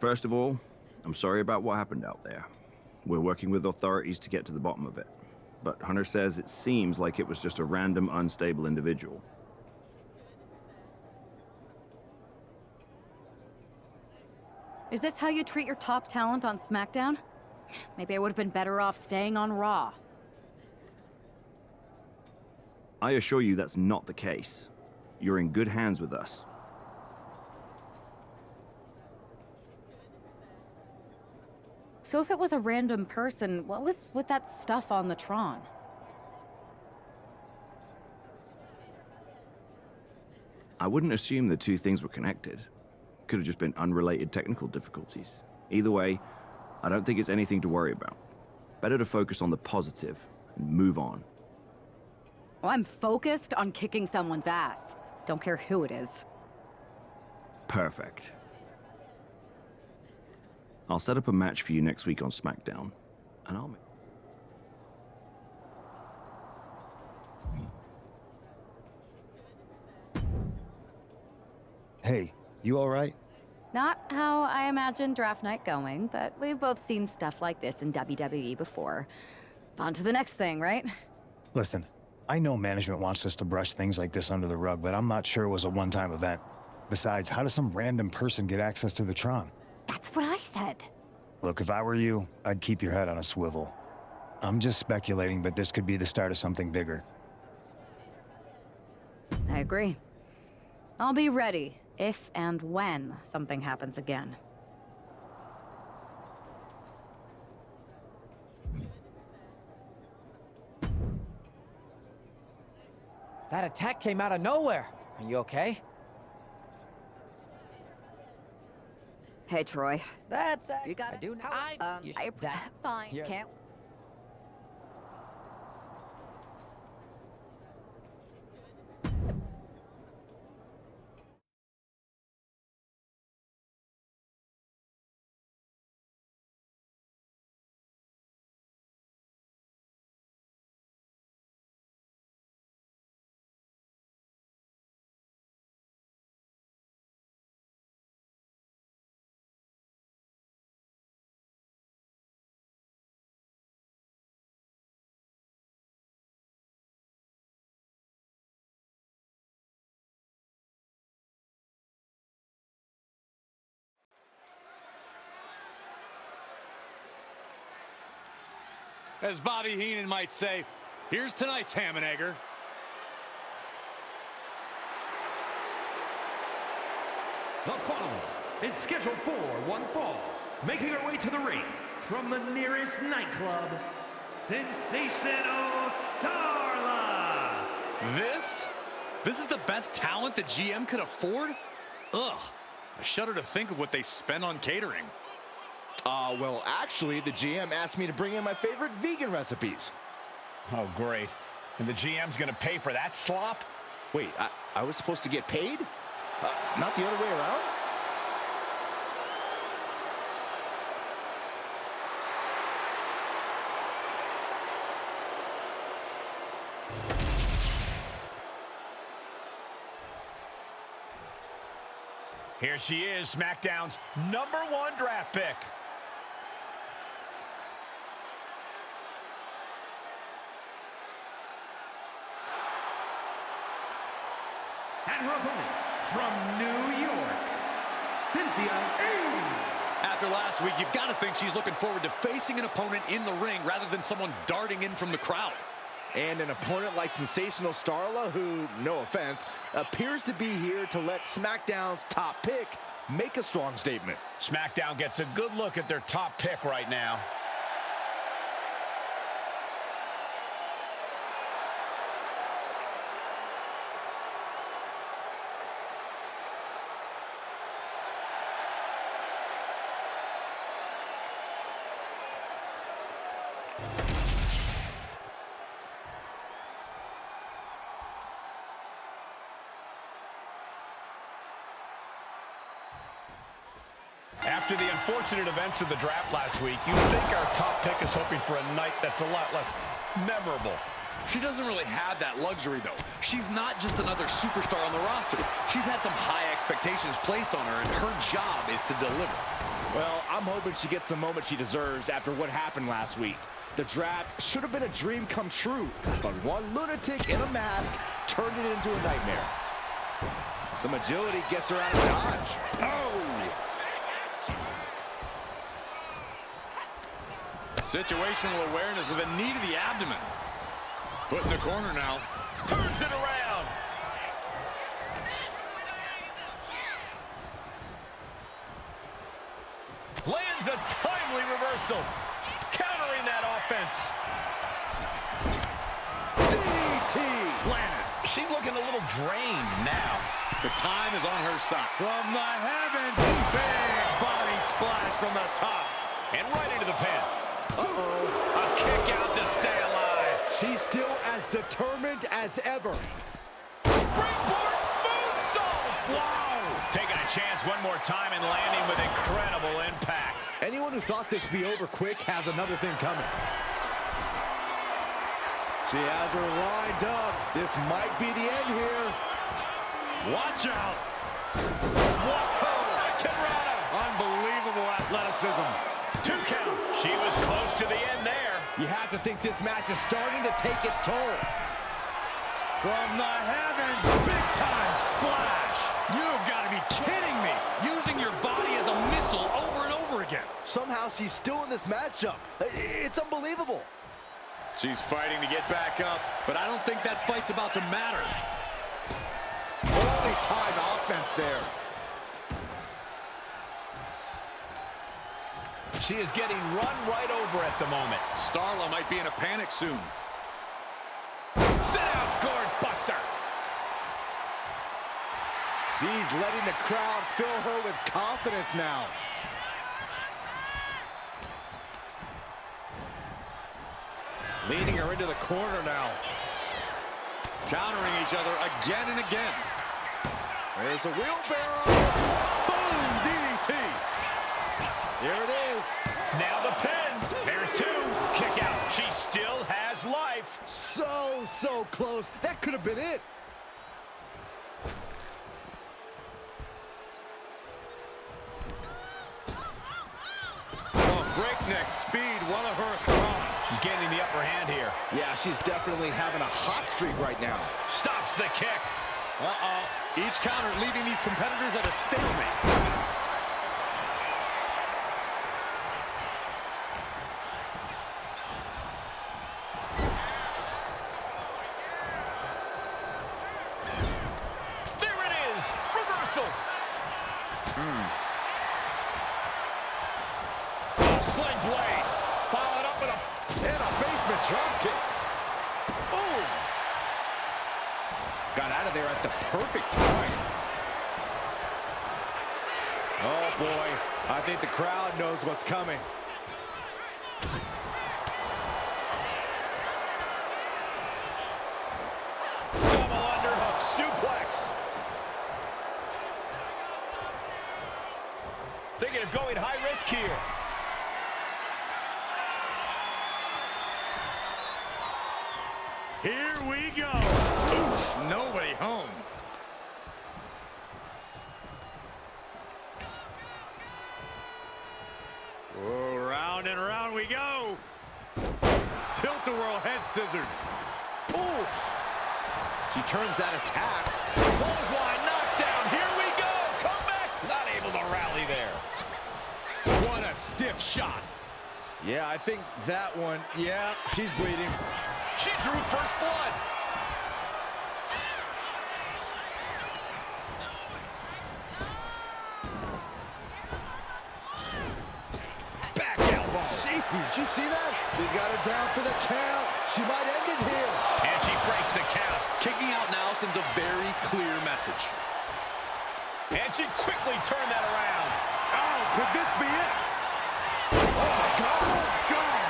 First of all, I'm sorry about what happened out there. We're working with authorities to get to the bottom of it. But Hunter says it seems like it was just a random, unstable individual. Is this how you treat your top talent on SmackDown? Maybe I would have been better off staying on Raw. I assure you that's not the case. You're in good hands with us. So if it was a random person, what was with that stuff on the Tron? I wouldn't assume the two things were connected. Could have just been unrelated technical difficulties. Either way, I don't think it's anything to worry about. Better to focus on the positive and move on. Well, I'm focused on kicking someone's ass. Don't care who it is. Perfect. I'll set up a match for you next week on SmackDown, and I'll... Hey, you all right? Not how I imagined draft night going, but we've both seen stuff like this in WWE before. On to the next thing, right? Listen, I know management wants us to brush things like this under the rug, but I'm not sure it was a one-time event. Besides, how does some random person get access to the Tron? That's what I said. Look, if I were you, I'd keep your head on a swivel. I'm just speculating, but this could be the start of something bigger. I agree. I'll be ready if and when something happens again. That attack came out of nowhere. Are you okay? Hey, Troy. That's You got I it? do know. Fine, You're- can't... As Bobby Heenan might say, here's tonight's ham and egger. The following is scheduled for one fall, making her way to the ring from the nearest nightclub, Sensational Starla. This is the best talent the GM could afford? Ugh, I shudder to think of what they spend on catering. Well, actually, the GM asked me to bring in my favorite vegan recipes. Oh, great. And the GM's gonna pay for that slop? Wait, I was supposed to get paid? Not the other way around? Here she is, SmackDown's #1 draft pick. And her opponent from New York, Cynthia A. After last week, you've got to think she's looking forward to facing an opponent in the ring rather than someone darting in from the crowd. And an opponent like Sensational Starla, who, no offense, appears to be here to let SmackDown's top pick make a strong statement. SmackDown gets a good look at their top pick right now. After the unfortunate events of the draft last week, you'd think our top pick is hoping for a night that's a lot less memorable. She doesn't really have that luxury, though. She's not just another superstar on the roster. She's had some high expectations placed on her, and her job is to deliver. Well, I'm hoping she gets the moment she deserves after what happened last week. The draft should have been a dream come true, but one lunatic in a mask turned it into a nightmare. Some agility gets her out of dodge. Oh! Situational awareness with a knee to the abdomen. Put in the corner now. Turns it around. Lands a timely reversal. Countering that offense. DDT! Landed. She's looking a little drained now. The time is on her side. From the heavens, big body splash from the top. And right into the pin. Uh-oh. A kick out to stay alive. She's still as determined as ever. Springboard moonsault! Wow! Taking a chance one more time and landing with incredible impact. Anyone who thought this would be over quick has another thing coming. She has her lined up. This might be the end here. Watch out! Whoa! Kimrata! Unbelievable athleticism. 2 count. She was close to the end there. You have to think this match is starting to take its toll. From the heavens, big time splash. You've got to be kidding me. Using your body as a missile over and over again. Somehow she's still in this matchup. It's unbelievable. She's fighting to get back up, but I don't think that fight's about to matter. Holy time offense there. She is getting run right over at the moment. Starla might be in a panic soon. Sit out, gourd buster. She's letting the crowd fill her with confidence now. Leading her into the corner now. Countering each other again and again. There's a wheelbarrow. Boom, DDT. Here it is. Now the pin. There's 2. Kick out. She still has life. So close. That could have been it. Oh, breakneck speed. What a hurricane. She's gaining the upper hand here. Yeah, she's definitely having a hot streak right now. Stops the kick. Uh-oh. Each counter leaving these competitors at a stalemate. Sling blade. Followed up with a basement drop kick. Boom. Got out of there at the perfect time. Oh, boy. I think the crowd knows what's coming. Double underhook suplex. Thinking of going high risk here. Here we go. Oof, nobody home. Oh, round and round we go. Tilt-a-whirl head scissors. Oof. She turns that attack. Clothesline knockdown. Here we go. Comeback. Not able to rally there. What a stiff shot. Yeah, I think that one, yeah, she's bleeding. She drew first blood. Back elbow. Did you see that? She's got her down for the count. She might end it here. And she breaks the count. Kicking out now sends a very clear message. And she quickly turned that around. Oh, could this be it? Oh, my God.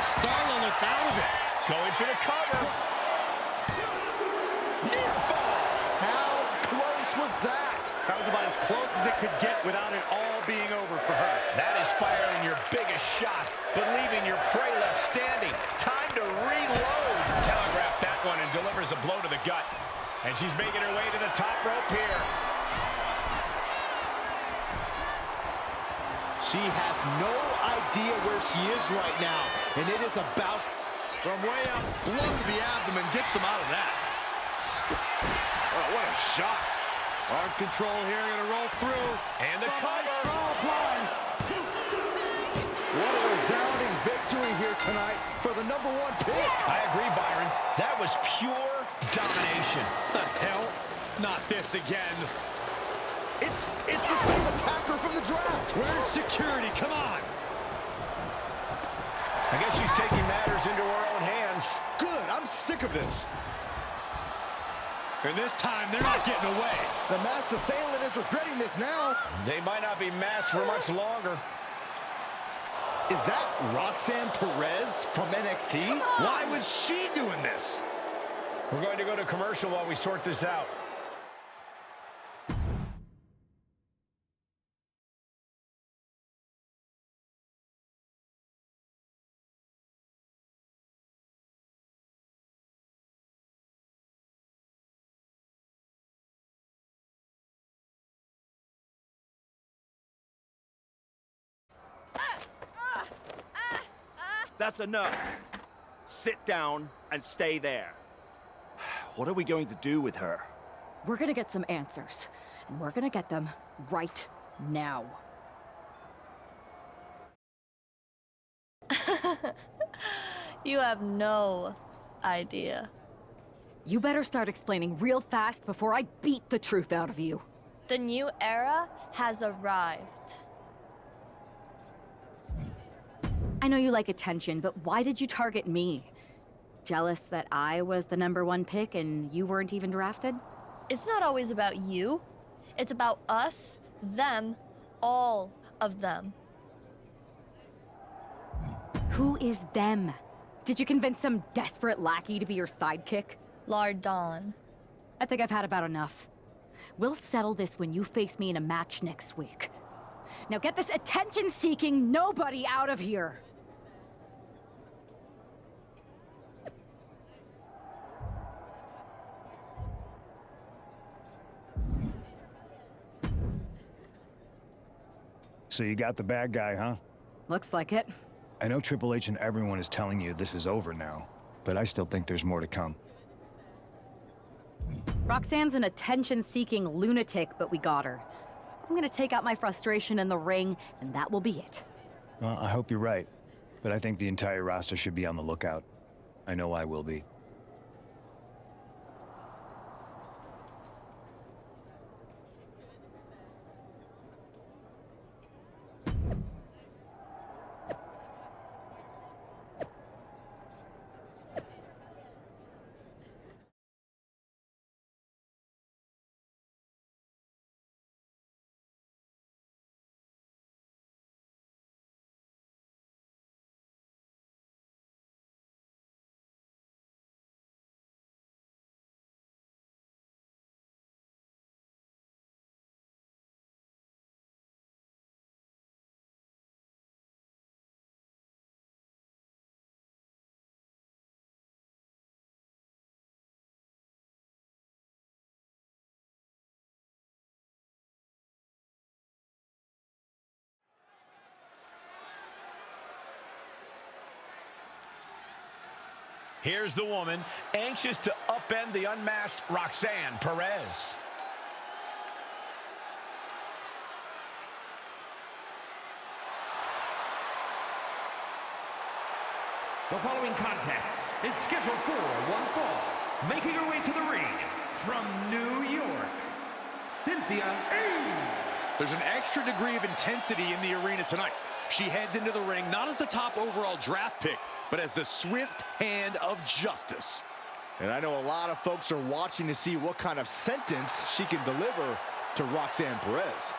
Starla looks out of it. Going for the cover. Near fall. How close was that? That was about as close as it could get without it all being over for her. That is firing your biggest shot, but leaving your prey left standing. Time to reload. Telegraphed that one and delivers a blow to the gut. And she's making her way to the top rope here. She has no idea where she is right now, and it is about... From way up, blow to the abdomen, gets them out of that. Oh, what a shot. Arm control here, gonna roll through. And the cover. What a resounding victory here tonight for the #1 pick. I agree, Byron. That was pure domination. The hell? Not this again. It's the same attacker from the draft. Where's security? Come on. I guess she's taking matters into her own hands. Good, I'm sick of this. And this time, they're not getting away. The masked assailant is regretting this now. They might not be masked for much longer. Is that Roxanne Perez from NXT? Why was she doing this? We're going to go to commercial while we sort this out. That's enough. Sit down and stay there. What are we going to do with her? We're gonna get some answers, and we're gonna get them right now. You have no idea. You better start explaining real fast before I beat the truth out of you. The new era has arrived. I know you like attention, but why did you target me? Jealous that I was the #1 pick and you weren't even drafted? It's not always about you. It's about us, them, all of them. Who is them? Did you convince some desperate lackey to be your sidekick? Lardon. I think I've had about enough. We'll settle this when you face me in a match next week. Now get this attention-seeking nobody out of here! So you got the bad guy, huh? Looks like it. I know Triple H and everyone is telling you this is over now, but I still think there's more to come. Roxanne's an attention-seeking lunatic, but we got her. I'm gonna take out my frustration in the ring, and that will be it. Well, I hope you're right, but I think the entire roster should be on the lookout. I know I will be. Here's the woman, anxious to upend the unmasked Roxanne Perez. The following contest is scheduled for one fall. Making her way to the ring from New York, Cynthia A. There's an extra degree of intensity in the arena tonight. She heads into the ring not as the top overall draft pick, but as the swift hand of justice. And I know a lot of folks are watching to see what kind of sentence she can deliver to Roxanne Perez.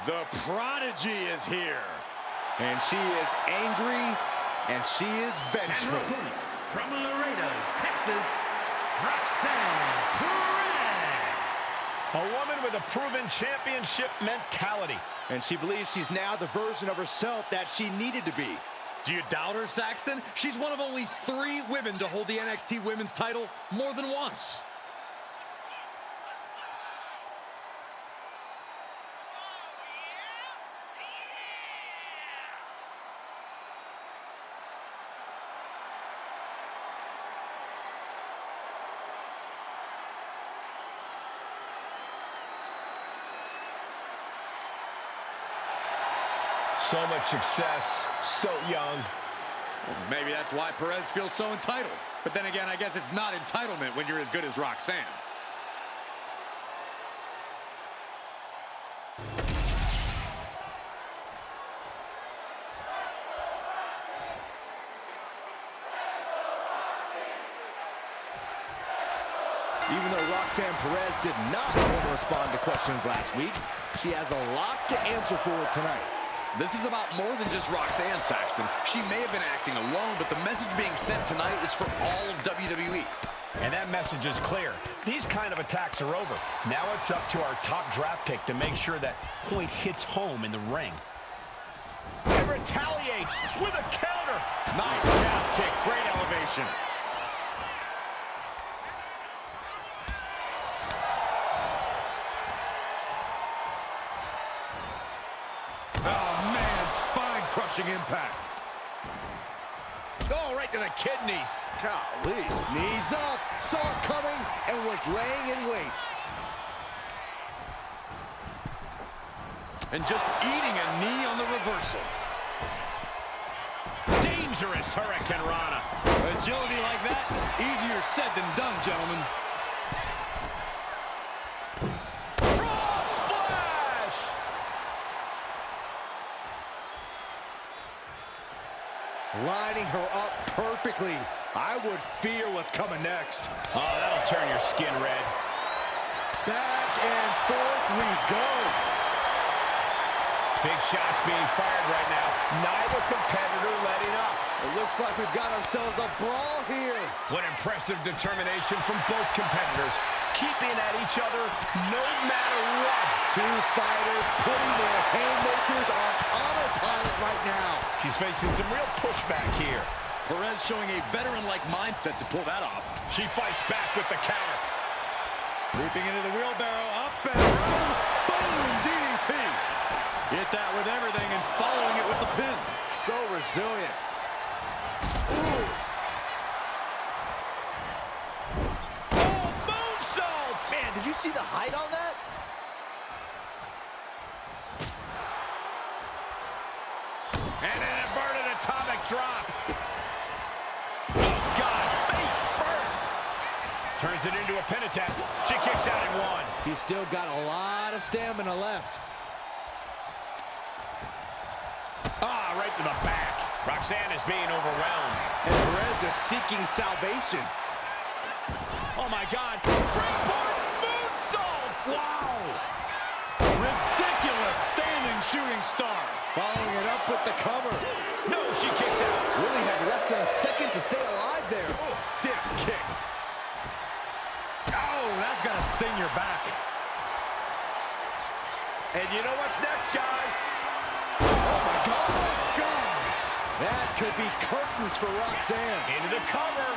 The prodigy is here. And she is angry, and she is And her vengeful. opponent from Laredo, Texas, Roxanne with a proven championship mentality. And she believes she's now the version of herself that she needed to be. Do you doubt her, Saxton? She's one of only 3 women to hold the NXT Women's title more than once. So much success, so young. Maybe that's why Perez feels so entitled. But then again, I guess it's not entitlement when you're as good as Roxanne. Even though Roxanne Perez did not want to respond to questions last week, she has a lot to answer for tonight. This is about more than just Roxanne, Saxton. She may have been acting alone, but the message being sent tonight is for all of WWE. And that message is clear. These kind of attacks are over. Now it's up to our top draft pick to make sure that point hits home in the ring. And retaliates with a counter. Nice calf kick, great elevation. Spine-crushing impact. Oh, right to the kidneys. Golly. Knees up, saw it coming, and was laying in wait. And just eating a knee on the reversal. Dangerous Hurricane Rana. Agility like that, easier said than done, gentlemen. Frog splash! Lining her up perfectly. I would fear what's coming next. Oh, that'll turn your skin red. Back and forth we go. Big shots being fired right now. Neither competitor letting up. It looks like we've got ourselves a brawl here. What impressive determination from both competitors, keeping at each other no matter what. Two fighters putting their haymakers on autopilot right now. She's facing some real pushback here. Perez showing a veteran-like mindset to pull that off. She fights back with the counter. Leaping into the wheelbarrow, up and around. Boom, DDT. Hit that with everything and following it with the pin. So resilient. Ooh. Oh, moonsault! Man, did you see the height on that? And an inverted atomic drop. Oh, God, face first. Turns it into a pin attempt. She kicks out in one. She's still got a lot of stamina left. Ah, right to the back. Roxanne is being overwhelmed. And Perez is seeking salvation. Oh, my God. Springboard moonsault. Wow. Ridiculous standing shooting star. Following it up with the cover. No, she kicks out. Really had less than a second to stay alive there. Oh, stiff kick. Oh, that's got to sting your back. And you know what's next, guys? Oh, my God. Oh, God. That could be curtains for Roxanne. Into the cover.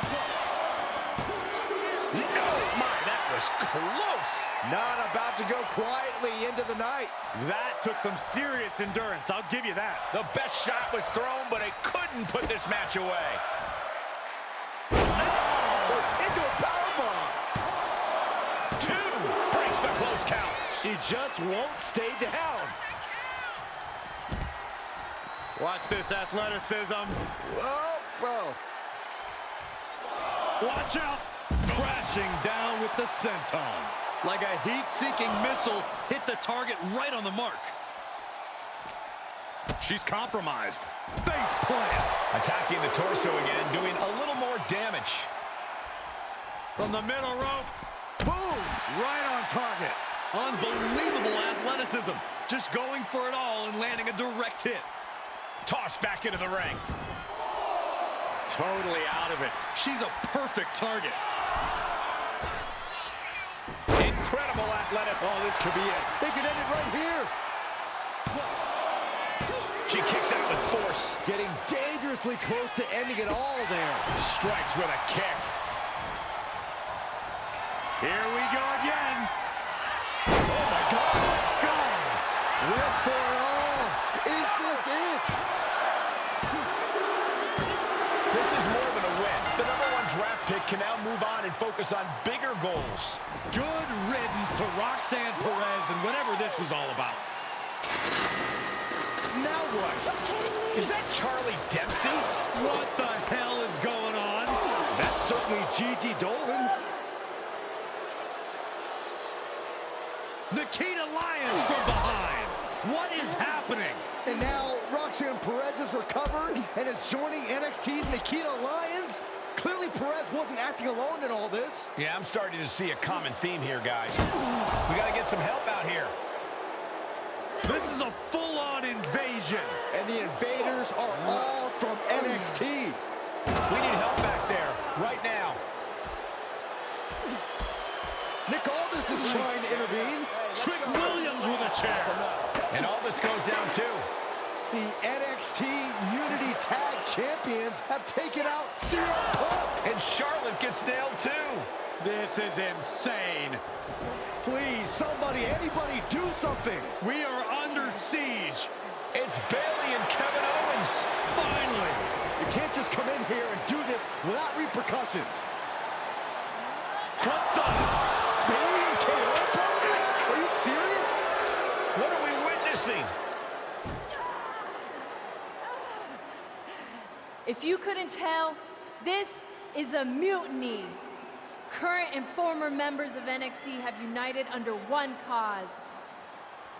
No, my, that was close. Not about to go quietly into the night. That took some serious endurance, I'll give you that. The best shot was thrown, but it couldn't put this match away. Oh, into a powerbomb. 2 breaks the close count. She just won't stay down. Watch this athleticism. Whoa. Watch out. Crashing down with the senton. Like a heat-seeking missile, hit the target right on the mark. She's compromised. Face plant. Attacking the torso again, doing a little more damage. From the middle rope. Boom! Right on target. Unbelievable athleticism. Just going for it all and landing a direct hit. Tossed back into the ring. Totally out of it. She's a perfect target. Incredible can't let it. Oh, this could be it. They could end it right here. She kicks out with force. Getting dangerously close to ending it all there. Strikes with a kick. Here we go again. Oh, my God. God. Went for it all. Is this it? This is more than a win. The #1 draft pick can now move on and focus on bigger goals. Good riddance to Roxanne Perez and whatever this was all about. Now what? Is that Charlie Dempsey? What the hell is going on? That's certainly Gigi Dolan. Nikita Lyons from behind. What is happening? And now Roxanne Perez is recovered and is joining NXT's Nikita Lyons. Clearly Perez wasn't acting alone in all this. Yeah, I'm starting to see a common theme here, guys. We got to get some help out here. This is a full-on invasion. And the invaders are all from NXT. We need help back there, right now. Nick Aldis is trying to intervene. Trick Williams with a chair. And all this goes down, too. The NXT Unity Tag Champions have taken out CM Punk. And Charlotte gets nailed, too. This is insane. Please, somebody, anybody, do something. We are under siege. It's Bayley and Kevin Owens. Finally. You can't just come in here and do this without repercussions. What the? Bayley and KO about this? Are you serious? What are we witnessing? If you couldn't tell, this is a mutiny. Current and former members of NXT have united under one cause.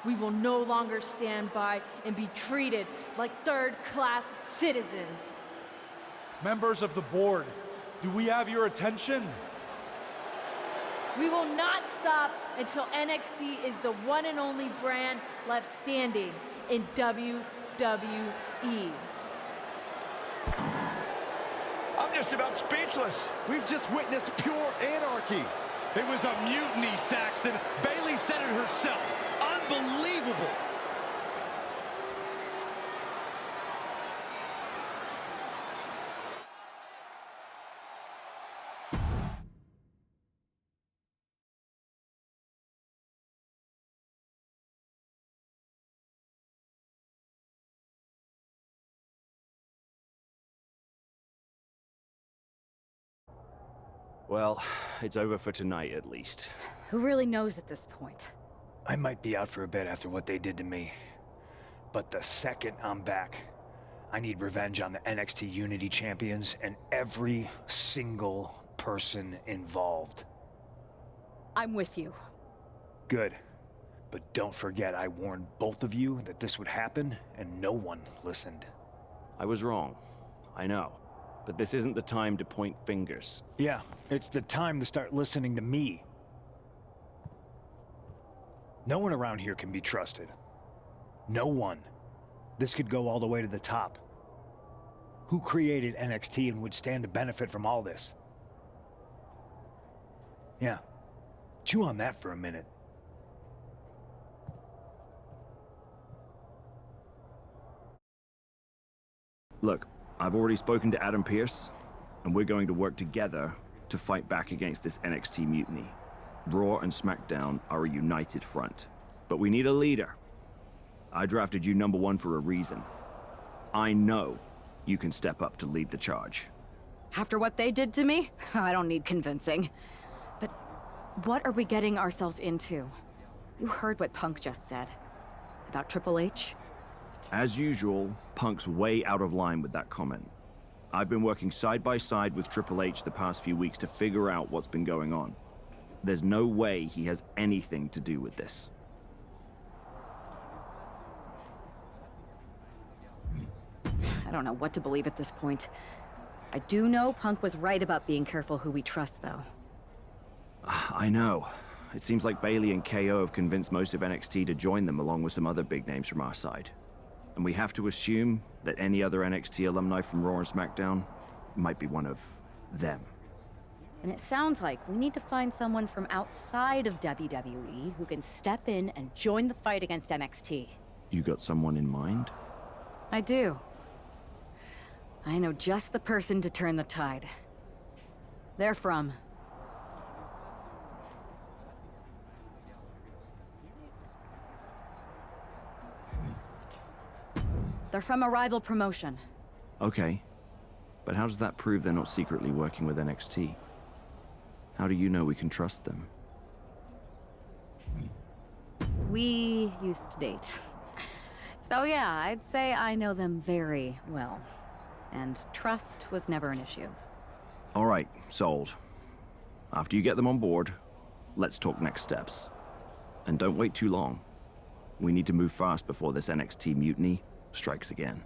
We will no longer stand by and be treated like third-class citizens. Members of the board, do we have your attention? We will not stop until NXT is the one and only brand left standing in WWE. I'm just about speechless. We've just witnessed pure anarchy. It was a mutiny, Saxton. Bayley said it herself. Unbelievable. Well, it's over for tonight at least. Who really knows at this point? I might be out for a bit after what they did to me. But the second I'm back, I need revenge on the NXT Unity Champions and every single person involved. I'm with you. Good. But don't forget I warned both of you that this would happen, and no one listened. I was wrong. I know. But this isn't the time to point fingers. Yeah, it's the time to start listening to me. No one around here can be trusted. No one. This could go all the way to the top. Who created NXT and would stand to benefit from all this? Yeah. Chew on that for a minute. Look, I've already spoken to Adam Pearce, and we're going to work together to fight back against this NXT mutiny. Raw and SmackDown are a united front. But we need a leader. I drafted you #1 for a reason. I know you can step up to lead the charge. After what they did to me, I don't need convincing. But what are we getting ourselves into? You heard what Punk just said. About Triple H? As usual, Punk's way out of line with that comment. I've been working side by side with Triple H the past few weeks to figure out what's been going on. There's no way he has anything to do with this. I don't know what to believe at this point. I do know Punk was right about being careful who we trust, though. I know. It seems like Bayley and KO have convinced most of NXT to join them along with some other big names from our side. And we have to assume that any other NXT alumni from Raw and SmackDown might be one of them. And it sounds like we need to find someone from outside of WWE who can step in and join the fight against NXT. You got someone in mind? I do. I know just the person to turn the tide. They're from... They're from a rival promotion. Okay. But how does that prove they're not secretly working with NXT? How do you know we can trust them? We used to date. So yeah, I'd say I know them very well. And trust was never an issue. All right, sold. After you get them on board, let's talk next steps. And don't wait too long. We need to move fast before this NXT mutiny strikes again.